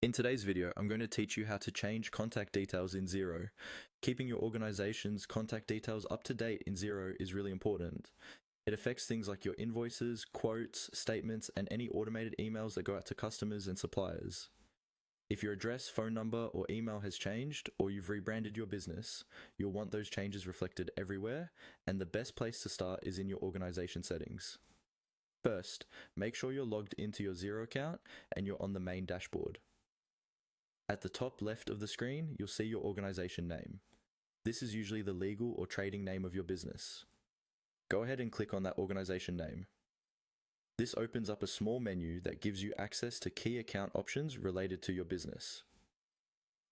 In today's video, I'm going to teach you how to change contact details in Xero. Keeping your organization's contact details up to date in Xero is really important. It affects things like your invoices, quotes, statements, and any automated emails that go out to customers and suppliers. If your address, phone number, or email has changed, or you've rebranded your business, you'll want those changes reflected everywhere, and the best place to start is in your organization settings. First, make sure you're logged into your Xero account and you're on the main dashboard. At the top left of the screen, you'll see your organization name. This is usually the legal or trading name of your business. Go ahead and click on that organization name. This opens up a small menu that gives you access to key account options related to your business.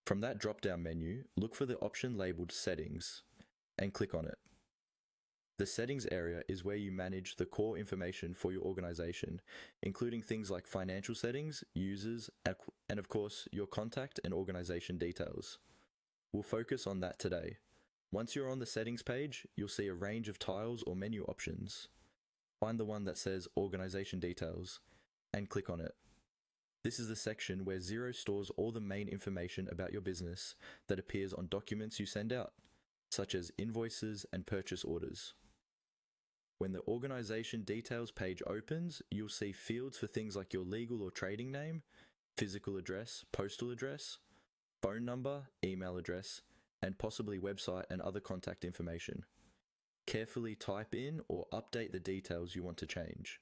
From that drop-down menu, look for the option labeled Settings and click on it. The Settings area is where you manage the core information for your organization, including things like financial settings, users, and of course, your contact and organization details. We'll focus on that today. Once you're on the Settings page, you'll see a range of tiles or menu options. Find the one that says Organization Details and click on it. This is the section where Xero stores all the main information about your business that appears on documents you send out, such as invoices and purchase orders. When the Organization Details page opens, you'll see fields for things like your legal or trading name, physical address, postal address, phone number, email address, and possibly website and other contact information. Carefully type in or update the details you want to change.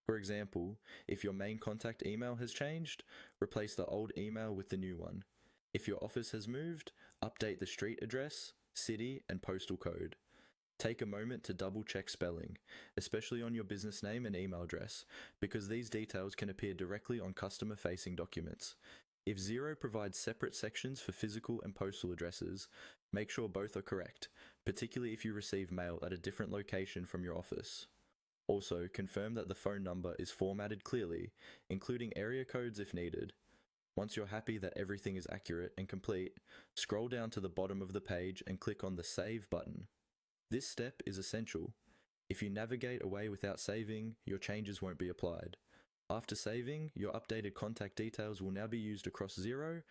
For example, if your main contact email has changed, replace the old email with the new one. If your office has moved, update the street address, city, and postal code. Take a moment to double check spelling, especially on your business name and email address, because these details can appear directly on customer-facing documents. If Xero provides separate sections for physical and postal addresses, make sure both are correct, particularly if you receive mail at a different location from your office. Also, confirm that the phone number is formatted clearly, including area codes if needed. Once you're happy that everything is accurate and complete, scroll down to the bottom of the page and click on the Save button. This step is essential. If you navigate away without saving, your changes won't be applied. After saving, your updated contact details will now be used across Xero,